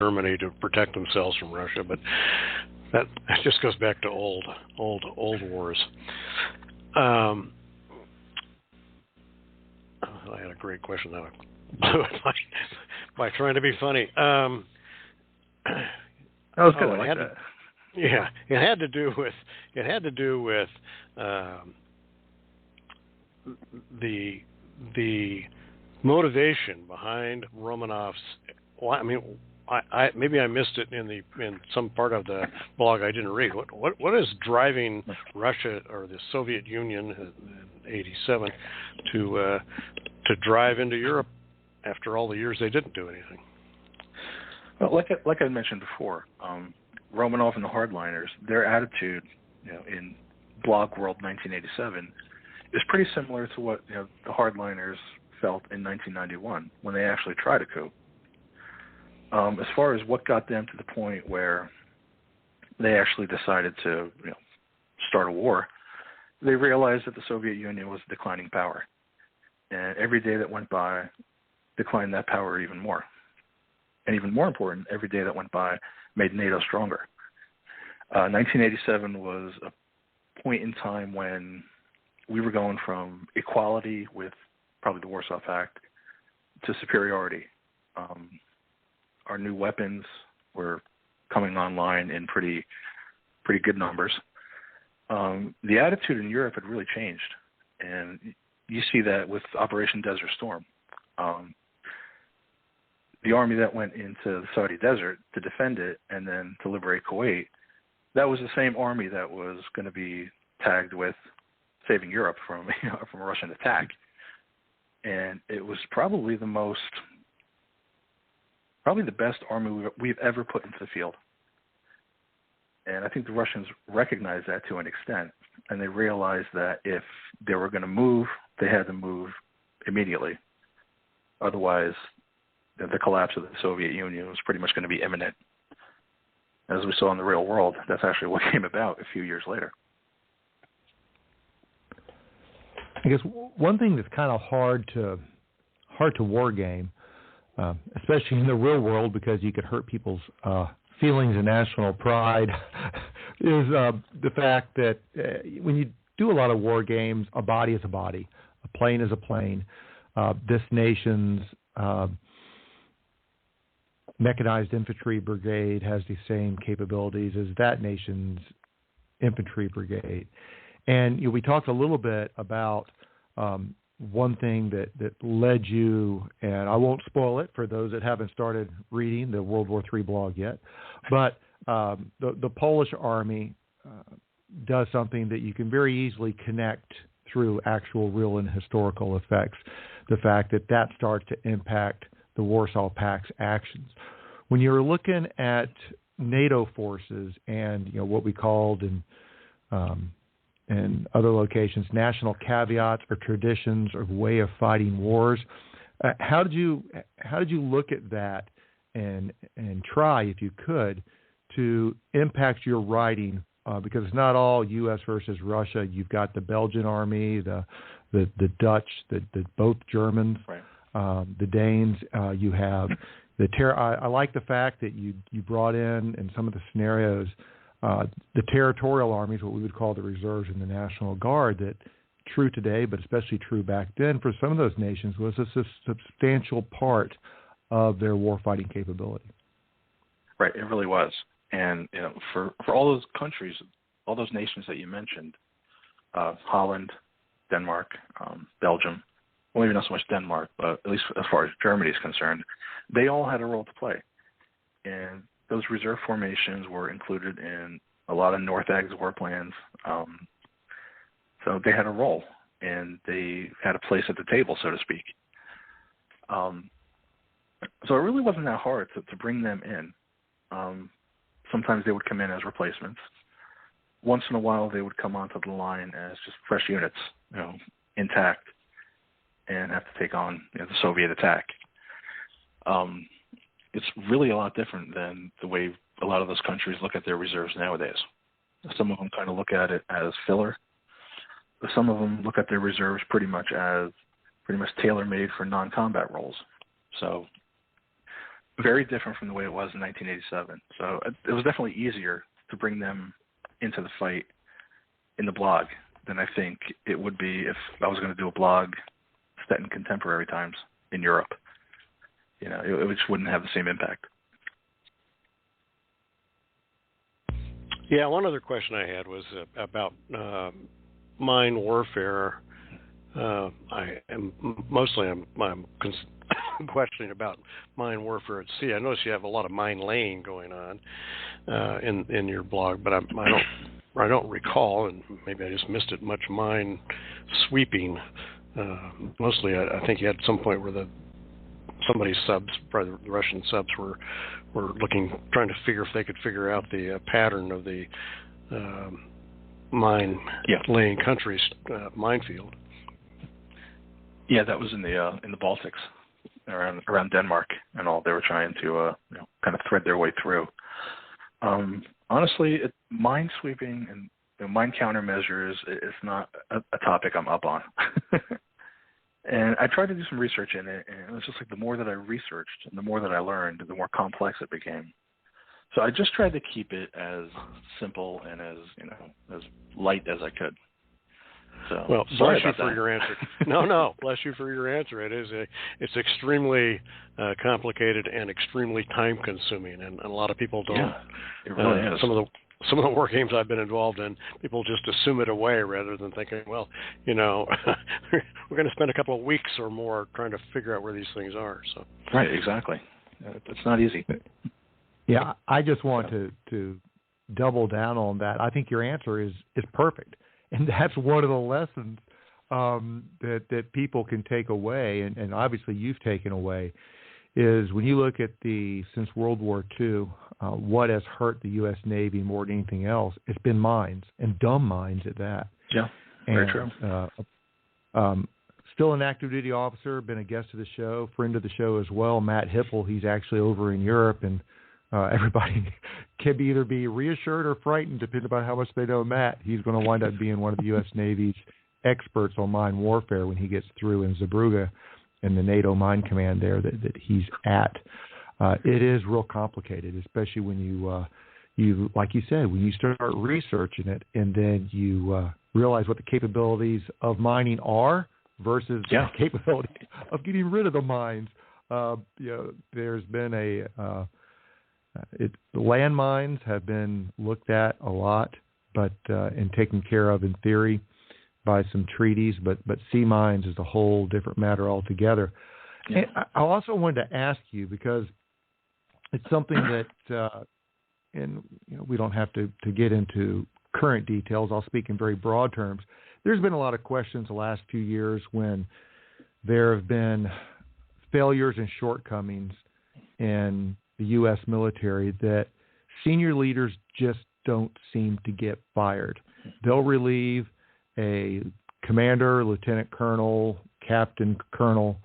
Germany to protect themselves from Russia, but that just goes back to old wars. I had a great question that I blew it by trying to be funny. That was good. I like that. Yeah, it had to do with the motivation behind Romanov's. Well, I mean, I maybe I missed it in some part of the blog I didn't read. What is driving Russia or the Soviet Union in '87 to drive into Europe after all the years they didn't do anything? Well, like I mentioned before, Romanov and the hardliners, their attitude, in Blog World 1987, is pretty similar to what the hardliners felt in 1991 when they actually tried a coup. As far as what got them to the point where they actually decided to start a war, they realized that the Soviet Union was a declining power, and every day that went by declined that power even more. And even more important, every day that went by made NATO stronger. 1987 was a point in time when we were going from equality with probably the Warsaw Pact to superiority. Our new weapons were coming online in pretty good numbers. The attitude in Europe had really changed, and you see that with Operation Desert Storm. The army that went into the Saudi desert to defend it and then to liberate Kuwait, that was the same army that was going to be tagged with saving Europe from a Russian attack. And it was probably the best army we've ever put into the field. And I think the Russians recognized that to an extent, and they realized that if they were going to move, they had to move immediately. Otherwise, the collapse of the Soviet Union was pretty much going to be imminent. As we saw in the real world, that's actually what came about a few years later. I guess one thing that's kind of hard to war game, especially in the real world, because you could hurt people's feelings and national pride, is the fact that when you do a lot of war games, a body is a body, a plane is a plane. This nation's mechanized infantry brigade has the same capabilities as that nation's infantry brigade. And we talked a little bit about one thing that led you, and I won't spoil it for those that haven't started reading the World War III blog yet, but the Polish army does something that you can very easily connect through actual real and historical effects, the fact that starts to impact the Warsaw Pact's actions. When you're looking at NATO forces and what we called in other locations national caveats or traditions or way of fighting wars, how did you look at that and try, if you could, to impact your writing? Because it's not all U.S. versus Russia. You've got the Belgian army, the Dutch, the both Germans, right. The Danes. You have the I like the fact that you brought in some of the scenarios the territorial armies, what we would call the reserves and the National Guard, that true today, but especially true back then for some of those nations, was a substantial part of their warfighting capability. Right, it really was. And for all those countries, all those nations that you mentioned, Holland, Denmark, Belgium, well, maybe not so much Denmark, but at least as far as Germany is concerned, they all had a role to play. And those reserve formations were included in a lot of North Ag's war plans. So they had a role, and they had a place at the table, so to speak. So it really wasn't that hard to bring them in. Sometimes they would come in as replacements. Once in a while, they would come onto the line as just fresh units, intact, and have to take on the Soviet attack. It's really a lot different than the way a lot of those countries look at their reserves nowadays. Some of them kind of look at it as filler. Some of them look at their reserves pretty much tailor-made for non-combat roles. So very different from the way it was in 1987. So it was definitely easier to bring them into the fight in the blog than I think it would be if I was going to do a blog set in contemporary times in Europe. You know, it just wouldn't have the same impact. Yeah, one other question I had was about mine warfare. I'm questioning about mine warfare at sea. I notice you have a lot of mine laying going on in your blog, but I don't recall, and maybe I just missed it, much mine sweeping. Mostly, I think you had some point where somebody's subs, probably the Russian subs, were trying to figure if they could figure out the pattern of the mine laying country's minefield. Yeah, that was in the Baltics, around Denmark and all. They were trying to kind of thread their way through. Honestly, mine sweeping and mine countermeasures is not a topic I'm up on. And I tried to do some research in it, and it was just like the more that I researched and the more that I learned, the more complex it became. So I just tried to keep it as simple and as light as I could. So, well, bless you for your answer. No, bless you for your answer. It's extremely complicated and extremely time consuming, and a lot of people don't. Yeah, it really is. Some of the war games I've been involved in, people just assume it away rather than thinking, well, we're going to spend a couple of weeks or more trying to figure out where these things are. So right, exactly. It's not easy. Yeah, I just want to double down on that. I think your answer is perfect. And that's one of the lessons that people can take away, and obviously you've taken away, is when you look at since World War II, what has hurt the U.S. Navy more than anything else, it's been mines, and dumb mines at that. Yeah, very true. Still an active duty officer, been a guest of the show, friend of the show as well, Matt Hipple. He's actually over in Europe, and everybody can either be reassured or frightened, depending upon how much they know Matt. He's going to wind up being one of the U.S. Navy's experts on mine warfare when he gets through in Zeebrugge in the NATO Mine Command there that he's at. It is real complicated, especially when you like you said, when you start researching it and then you realize what the capabilities of mining are versus the capability of getting rid of the mines. There's been landmines have been looked at a lot, but and taken care of in theory by some treaties, but sea mines is a whole different matter altogether. Yeah. And I also wanted to ask you, because it's something that, and we don't have to get into current details. I'll speak in very broad terms. There's been a lot of questions the last few years when there have been failures and shortcomings in the U.S. military that senior leaders just don't seem to get fired. They'll relieve a commander, lieutenant colonel, captain, colonel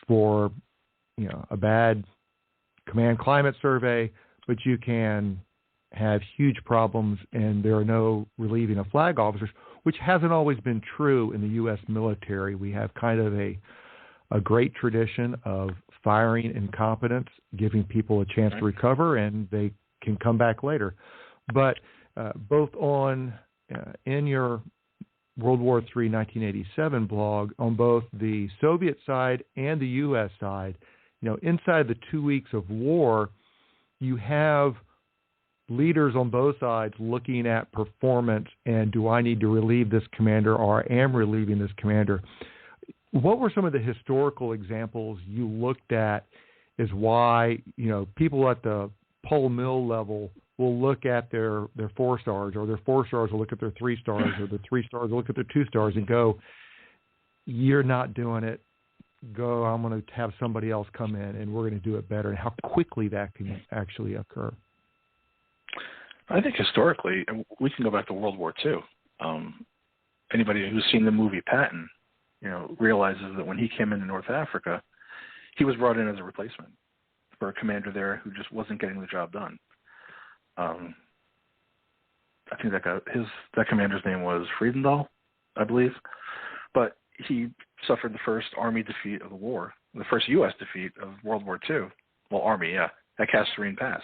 for a bad command climate survey, but you can have huge problems and there are no relieving of flag officers, which hasn't always been true in the U.S. military. We have kind of a great tradition of firing incompetence, giving people a chance to recover, and they can come back later. But both in your World War III 1987 blog, on both the Soviet side and the U.S. side, inside the 2 weeks of war, you have leaders on both sides looking at performance and do I need to relieve this commander or I am relieving this commander. What were some of the historical examples you looked at as why, people at the Pole Mill level will look at their 4 stars, or their 4 stars will look at their 3 stars, or the 3 stars will look at their 2 stars and go, you're not doing it. Go, I'm going to have somebody else come in and we're going to do it better, and how quickly that can actually occur. I think historically, we can go back to World War II. Anybody who's seen the movie Patton, realizes that when he came into North Africa, he was brought in as a replacement for a commander there who just wasn't getting the job done. I think that commander's name was Friedendahl, I believe. But he suffered the first Army defeat of the war, the first U.S. defeat of World War II, Army, yeah, at Kasserine Pass.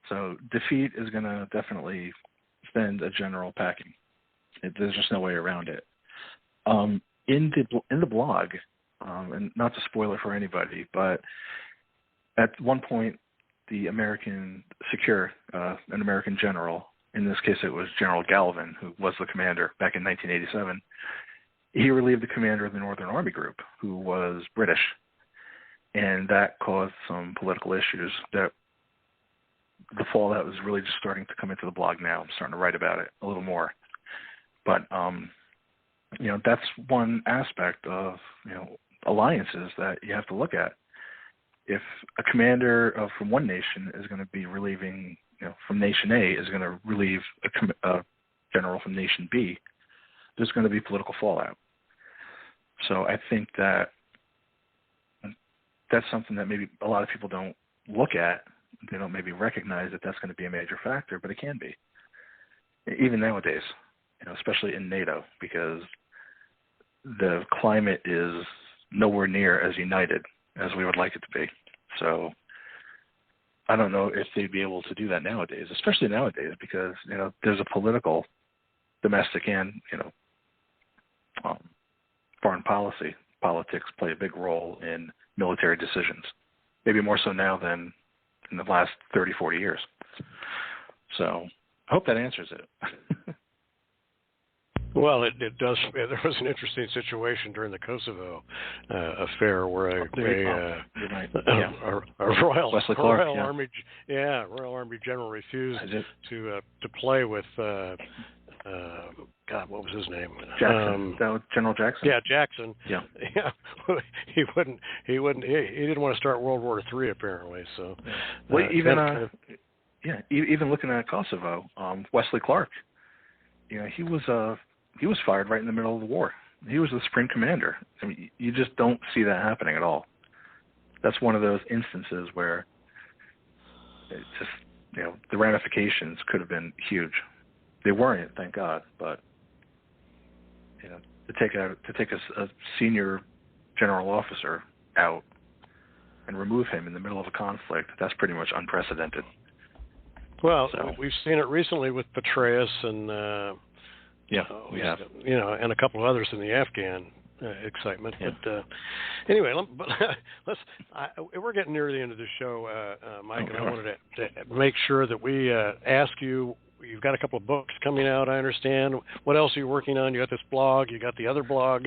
So defeat is going to definitely send a general packing. There's just no way around it. In the blog, and not to spoil it for anybody, but at one point, the American an American general, in this case it was General Galvin, who was the commander back in 1987, he relieved the commander of the Northern Army Group, who was British. And that caused some political issues that the fallout was really just starting to come into the blog now. I'm starting to write about it a little more. But, that's one aspect of, alliances that you have to look at. If a commander from one nation is going to be relieving, from Nation A is going to relieve a general from Nation B, there's going to be political fallout. So I think that's something that maybe a lot of people don't look at. They don't maybe recognize that that's going to be a major factor, but it can be. Even nowadays, especially in NATO, because the climate is nowhere near as united as we would like it to be. So I don't know if they'd be able to do that nowadays, especially nowadays, because, there's a domestic and, foreign politics play a big role in military decisions, maybe more so now than in the last 30, 40 years. So I hope that answers it. Well, it does. There was an interesting situation during the Kosovo affair where a Royal Army general refused to play with God, what was his name? Jackson. General Jackson. Yeah, Jackson. Yeah. He didn't want to start World War III apparently. So. Well, even looking at Kosovo, Wesley Clark. He was fired right in the middle of the war. He was the supreme commander. I mean, you just don't see that happening at all. That's one of those instances where it just, the ramifications could have been huge. They weren't, thank God, but to take a senior general officer out and remove him in the middle of a conflict, that's pretty much unprecedented. Well, we've seen it recently with Petraeus and we have. And a couple of others in the Afghan excitement. Yeah. But anyway, we're getting near the end of the show, Mike, and I wanted to make sure that we ask you. You've got a couple of books coming out, I understand. What else are you working on? You got this blog. You got the other blog.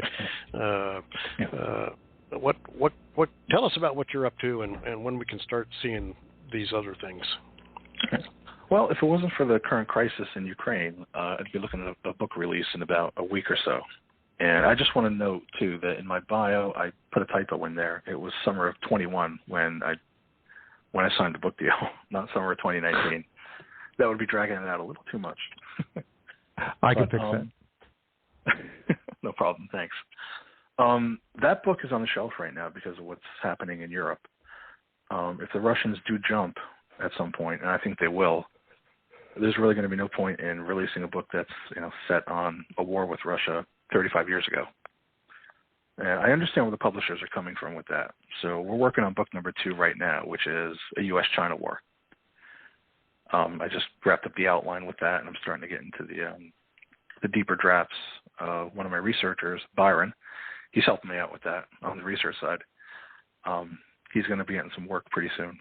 What? Tell us about what you're up to and when we can start seeing these other things. Well, if it wasn't for the current crisis in Ukraine, I'd be looking at a book release in about a week or so. And I just want to note, too, that in my bio, I put a typo in there. It was summer of 21 when I signed the book deal, not summer of 2019. That would be dragging it out a little too much. I can fix that. No problem, thanks. That book is on the shelf right now because of what's happening in Europe. If the Russians do jump at some point, and I think they will, there's really going to be no point in releasing a book that's set on a war with Russia 35 years ago. And I understand where the publishers are coming from with that. So we're working on book number 2 right now, which is a U.S.-China war. I just wrapped up the outline with that, and I'm starting to get into the deeper drafts. One of my researchers, Byron, he's helping me out with that on the research side. He's going to be getting some work pretty soon.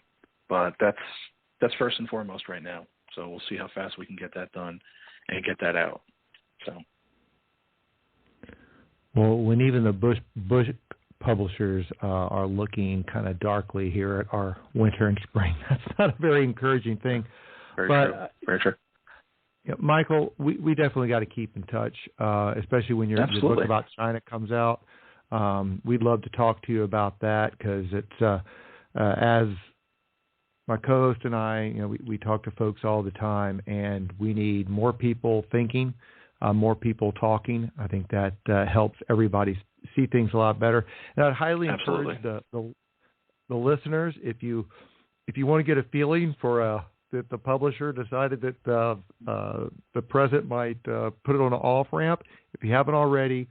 But that's first and foremost right now. So we'll see how fast we can get that done and get that out. So. Well, when even the Bush publishers are looking kind of darkly here at our winter and spring, that's not a very encouraging thing. Very true. Michael, we definitely got to keep in touch, especially when your book about China comes out. We'd love to talk to you about that because it's as my co-host and I, we talk to folks all the time, and we need more people thinking, more people talking. I think that helps everybody see things a lot better. And I'd highly encourage the listeners, if you want to get a feeling for that the publisher decided that the president might put it on an off ramp. If you haven't already,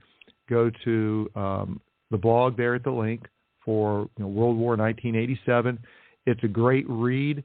go to the blog there at the link for World War 1987. It's a great read.